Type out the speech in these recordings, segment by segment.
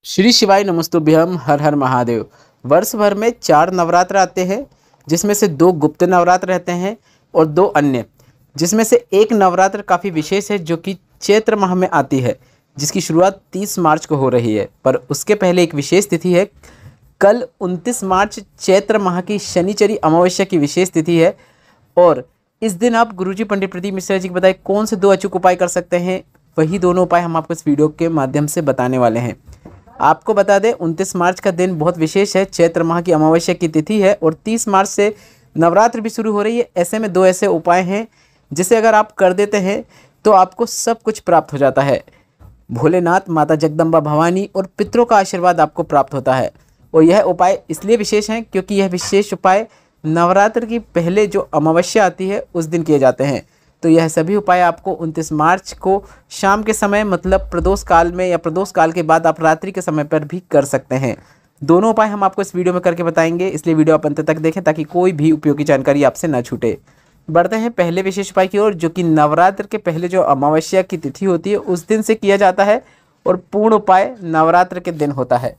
श्री शिवाय नमस्तुभ्यम हर हर महादेव। वर्ष भर में 4 नवरात्र आते हैं, जिसमें से 2 गुप्त नवरात्र रहते हैं और 2 अन्य, जिसमें से एक नवरात्र काफ़ी विशेष है जो कि चैत्र माह में आती है, जिसकी शुरुआत 30 मार्च को हो रही है। पर उसके पहले एक विशेष तिथि है। कल 29 मार्च चैत्र माह की शनिचरी अमावस्या की विशेष तिथि है और इस दिन आप गुरुजी पंडित प्रदीप मिश्रा जी को बताएं कौन से 2 अचूक उपाय कर सकते हैं। वही दोनों उपाय हम आपको इस वीडियो के माध्यम से बताने वाले हैं। आपको बता दें 29 मार्च का दिन बहुत विशेष है, चैत्र माह की अमावस्या की तिथि है और 30 मार्च से नवरात्र भी शुरू हो रही है। ऐसे में 2 ऐसे उपाय हैं जिसे अगर आप कर देते हैं तो आपको सब कुछ प्राप्त हो जाता है। भोलेनाथ, माता जगदम्बा भवानी और पितरों का आशीर्वाद आपको प्राप्त होता है। और यह उपाय इसलिए विशेष हैं क्योंकि यह विशेष उपाय नवरात्र की पहले जो अमावस्या आती है उस दिन किए जाते हैं। तो यह सभी उपाय आपको 29 मार्च को शाम के समय मतलब प्रदोष काल में या प्रदोष काल के बाद आप रात्रि के समय पर भी कर सकते हैं। दोनों उपाय हम आपको इस वीडियो में करके बताएंगे, इसलिए वीडियो आप अंत तक देखें ताकि कोई भी उपयोगी जानकारी आपसे न छूटे। बढ़ते हैं पहले विशेष उपाय की ओर, जो कि नवरात्र के पहले जो अमावस्या की तिथि होती है उस दिन से किया जाता है और पूर्ण उपाय नवरात्र के दिन होता है।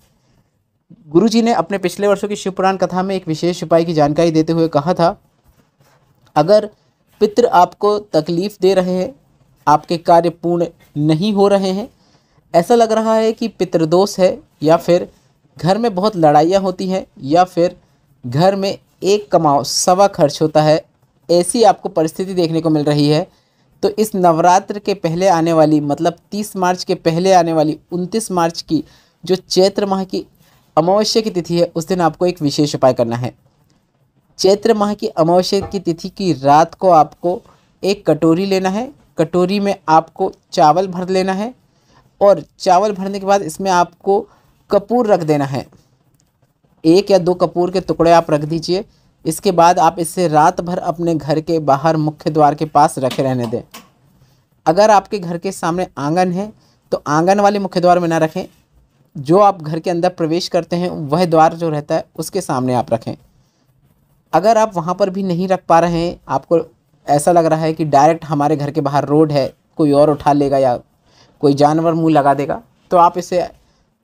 गुरुजी ने अपने पिछले वर्षों की शिव पुराण कथा में एक विशेष उपाय की जानकारी देते हुए कहा था, अगर पितृ आपको तकलीफ दे रहे हैं, आपके कार्य पूर्ण नहीं हो रहे हैं, ऐसा लग रहा है कि पितृदोष है या फिर घर में बहुत लड़ाइयाँ होती हैं या फिर घर में एक कमाओ सवा खर्च होता है, ऐसी आपको परिस्थिति देखने को मिल रही है, तो इस नवरात्र के पहले आने वाली मतलब 30 मार्च के पहले आने वाली 29 मार्च की जो चैत्र माह की अमावस्या की तिथि है उस दिन आपको एक विशेष उपाय करना है। चैत्र माह की अमावस्या की तिथि की रात को आपको एक कटोरी लेना है। कटोरी में आपको चावल भर लेना है और चावल भरने के बाद इसमें आपको कपूर रख देना है। 1 या 2 कपूर के टुकड़े आप रख दीजिए। इसके बाद आप इसे रात भर अपने घर के बाहर मुख्य द्वार के पास रखे रहने दें। अगर आपके घर के सामने आंगन है तो आंगन वाले मुख्य द्वार में ना रखें, जो आप घर के अंदर प्रवेश करते हैं वह द्वार जो रहता है उसके सामने आप रखें। अगर आप वहाँ पर भी नहीं रख पा रहे हैं, आपको ऐसा लग रहा है कि डायरेक्ट हमारे घर के बाहर रोड है, कोई और उठा लेगा या कोई जानवर मुंह लगा देगा, तो आप इसे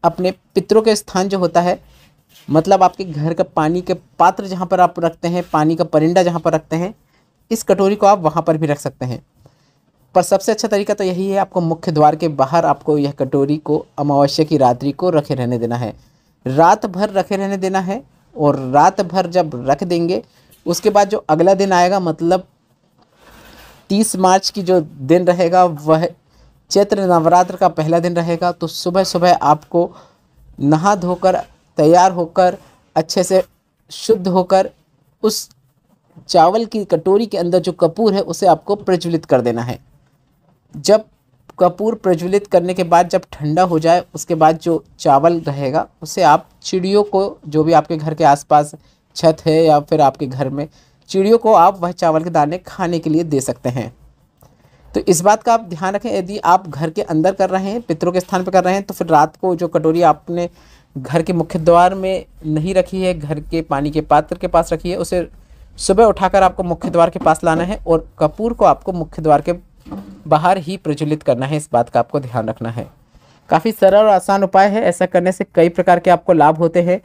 अपने पितरों के स्थान जो होता है मतलब आपके घर का पानी के पात्र जहाँ पर आप रखते हैं, पानी का परिंदा जहाँ पर रखते हैं, इस कटोरी को आप वहाँ पर भी रख सकते हैं। पर सबसे अच्छा तरीका तो यही है, आपको मुख्य द्वार के बाहर आपको यह कटोरी को अमावस्या की रात्रि को रखे रहने देना है। रात भर रखे रहने देना है और रात भर जब रख देंगे उसके बाद जो अगला दिन आएगा मतलब 30 मार्च की जो दिन रहेगा वह चैत्र नवरात्र का पहला दिन रहेगा। तो सुबह सुबह आपको नहा धोकर तैयार होकर अच्छे से शुद्ध होकर उस चावल की कटोरी के अंदर जो कपूर है उसे आपको प्रज्वलित कर देना है। जब कपूर प्रज्वलित करने के बाद जब ठंडा हो जाए उसके बाद जो चावल रहेगा उसे आप चिड़ियों को, जो भी आपके घर के आसपास छत है या फिर आपके घर में चिड़ियों को आप वह चावल के दाने खाने के लिए दे सकते हैं। तो इस बात का आप ध्यान रखें, यदि आप घर के अंदर कर रहे हैं, पितरों के स्थान पर कर रहे हैं, तो फिर रात को जो कटोरी आपने घर के मुख्य द्वार में नहीं रखी है, घर के पानी के पात्र के पास रखी है, उसे सुबह उठाकर आपको मुख्य द्वार के पास लाना है और कपूर को आपको मुख्य द्वार के बाहर ही प्रज्वलित करना है। इस बात का आपको ध्यान रखना है। काफ़ी सरल और आसान उपाय है। ऐसा करने से कई प्रकार के आपको लाभ होते हैं।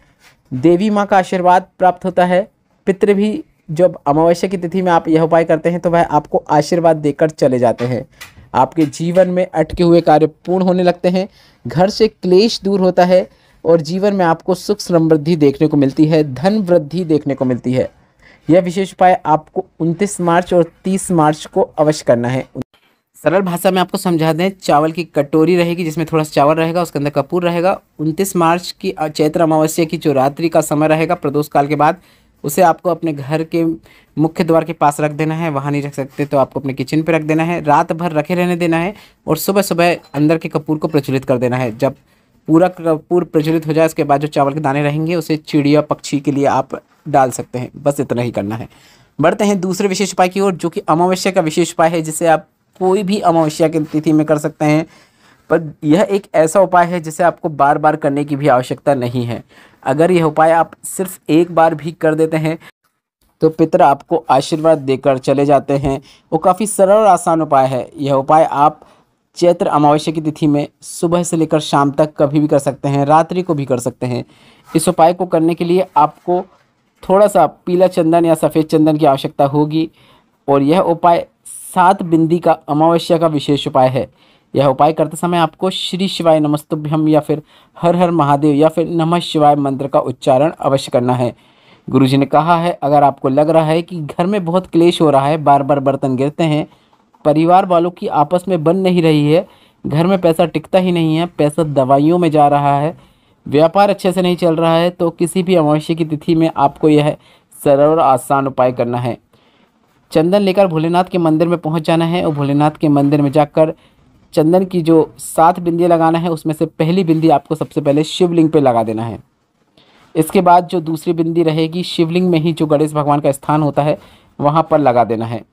देवी माँ का आशीर्वाद प्राप्त होता है। पितृ भी जब अमावस्या की तिथि में आप यह उपाय करते हैं तो वह आपको आशीर्वाद देकर चले जाते हैं। आपके जीवन में अटके हुए कार्य पूर्ण होने लगते हैं, घर से क्लेश दूर होता है और जीवन में आपको सुख समृद्धि देखने को मिलती है, धन वृद्धि देखने को मिलती है। यह विशेष उपाय आपको 29 मार्च और 30 मार्च को अवश्य करना है। सरल भाषा में आपको समझा दें, चावल की कटोरी रहेगी जिसमें थोड़ा सा चावल रहेगा, उसके अंदर कपूर रहेगा। 29 मार्च की चैत्र अमावस्या की जो रात्रि का समय रहेगा प्रदोष काल के बाद, उसे आपको अपने घर के मुख्य द्वार के पास रख देना है। वहाँ नहीं रख सकते तो आपको अपने किचन पे रख देना है। रात भर रखे रहने देना है और सुबह सुबह अंदर के कपूर को प्रज्वलित कर देना है। जब पूरा कपूर प्रज्वलित हो जाए उसके बाद जो चावल के दाने रहेंगे उसे चिड़िया पक्षी के लिए आप डाल सकते हैं। बस इतना ही करना है। बढ़ते हैं दूसरे विशेष उपाय की ओर, जो कि अमावस्या का विशेष उपाय है, जिसे आप कोई भी अमावस्या की तिथि में कर सकते हैं। पर यह एक ऐसा उपाय है जिसे आपको बार बार करने की भी आवश्यकता नहीं है। अगर यह उपाय आप सिर्फ एक बार भी कर देते हैं तो पितर आपको आशीर्वाद देकर चले जाते हैं। वो काफ़ी सरल और आसान उपाय है। यह उपाय आप चैत्र अमावस्या की तिथि में सुबह से लेकर शाम तक कभी भी कर सकते हैं, रात्रि को भी कर सकते हैं। इस उपाय को करने के लिए आपको थोड़ा सा पीला चंदन या सफ़ेद चंदन की आवश्यकता होगी और यह उपाय 7 बिंदी का अमावस्या का विशेष उपाय है। यह उपाय करते समय आपको श्री शिवाय नमस्तुभ्यम या फिर हर हर महादेव या फिर नमः शिवाय मंत्र का उच्चारण अवश्य करना है। गुरुजी ने कहा है, अगर आपको लग रहा है कि घर में बहुत क्लेश हो रहा है, बार बार बर्तन गिरते हैं, परिवार वालों की आपस में बन नहीं रही है, घर में पैसा टिकता ही नहीं है, पैसा दवाइयों में जा रहा है, व्यापार अच्छे से नहीं चल रहा है, तो किसी भी अमावस्या की तिथि में आपको यह सरल और आसान उपाय करना है। चंदन लेकर भोलेनाथ के मंदिर में पहुंच जाना है और भोलेनाथ के मंदिर में जाकर चंदन की जो 7 बिंदियाँ लगाना है, उसमें से पहली बिंदी आपको सबसे पहले शिवलिंग पे लगा देना है। इसके बाद जो दूसरी बिंदी रहेगी, शिवलिंग में ही जो गणेश भगवान का स्थान होता है वहाँ पर लगा देना है।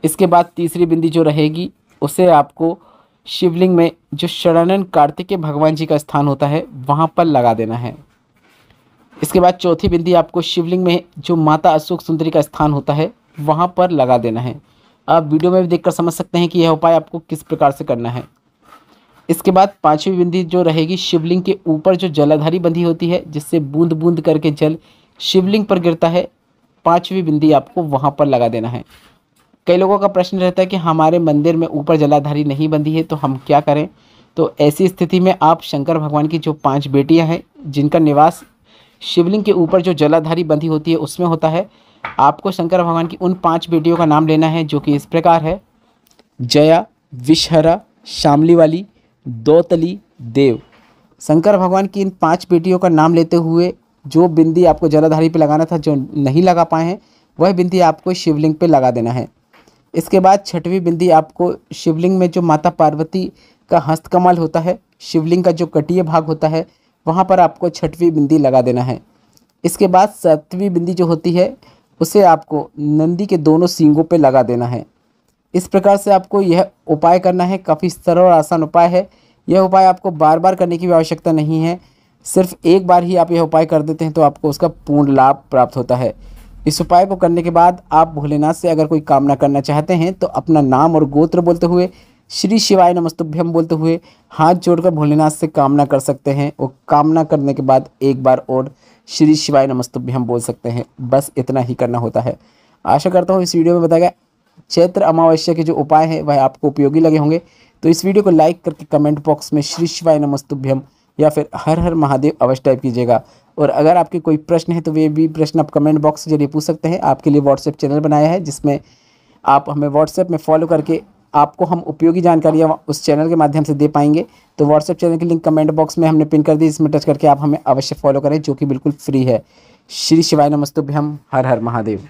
इसके बाद तीसरी बिंदी जो रहेगी, उसे आपको शिवलिंग में जो शरणानंद कार्तिकेय भगवान जी का स्थान होता है वहाँ पर लगा देना है। इसके बाद चौथी बिंदी आपको शिवलिंग में जो माता अशोक सुंदरी का स्थान होता है वहाँ पर लगा देना है। आप वीडियो में भी देखकर समझ सकते हैं कि यह उपाय आपको किस प्रकार से करना है। इसके बाद पांचवी बिंदी जो रहेगी, शिवलिंग के ऊपर जो जलाधारी बंधी होती है जिससे बूंद बूंद करके जल शिवलिंग पर गिरता है, पांचवी बिंदी आपको वहाँ पर लगा देना है। कई लोगों का प्रश्न रहता है कि हमारे मंदिर में ऊपर जलाधारी नहीं बंधी है तो हम क्या करें। तो ऐसी स्थिति में आप शंकर भगवान की जो 5 बेटियां हैं जिनका निवास शिवलिंग के ऊपर जो जलाधारी बंधी होती है उसमें होता है, आपको शंकर भगवान की उन 5 बेटियों का नाम लेना है, जो कि इस प्रकार है: जया, विषहरा, शामली वाली, दौतली, देव। शंकर भगवान की इन 5 बेटियों का नाम लेते हुए जो बिंदी आपको जलाधारी पे लगाना था, जो नहीं लगा पाए हैं, वह बिंदी आपको शिवलिंग पे लगा देना है। इसके बाद छठवीं बिंदी आपको शिवलिंग में जो माता पार्वती का हस्तकमल होता है, शिवलिंग का जो कटीय भाग होता है, वहाँ पर आपको छठवीं बिंदी लगा देना है। इसके बाद 7वीं बिंदी जो होती है उसे आपको नंदी के दोनों सींगों पे लगा देना है। इस प्रकार से आपको यह उपाय करना है। काफ़ी सरल और आसान उपाय है। यह उपाय आपको बार बार करने की भी आवश्यकता नहीं है, सिर्फ एक बार ही आप यह उपाय कर देते हैं तो आपको उसका पूर्ण लाभ प्राप्त होता है। इस उपाय को करने के बाद आप भोलेनाथ से अगर कोई कामना करना चाहते हैं तो अपना नाम और गोत्र बोलते हुए, श्री शिवाय नमस्तुभ्यम बोलते हुए हाथ जोड़कर भोलेनाथ से कामना कर सकते हैं और कामना करने के बाद एक बार और श्री शिवाय नमस्तुभ्यम बोल सकते हैं। बस इतना ही करना होता है। आशा करता हूँ इस वीडियो में बताया गया चैत्र अमावस्या के जो उपाय हैं वह आपको उपयोगी लगे होंगे। तो इस वीडियो को लाइक करके कमेंट बॉक्स में श्री शिवाय नमस्तुभ्यम या फिर हर हर महादेव अवश्य टाइप कीजिएगा। और अगर आपके कोई प्रश्न है तो वे भी प्रश्न आप कमेंट बॉक्स के जरिए पूछ सकते हैं। आपके लिए व्हाट्सएप चैनल बनाया है जिसमें आप हमें व्हाट्सएप में फॉलो करके आपको हम उपयोगी जानकारियाँ उस चैनल के माध्यम से दे पाएंगे। तो व्हाट्सएप चैनल की लिंक कमेंट बॉक्स में हमने पिन कर दी, इसमें टच करके आप हमें अवश्य फॉलो करें, जो कि बिल्कुल फ्री है। श्री शिवाय नमस्तुभ्यम, हर हर महादेव।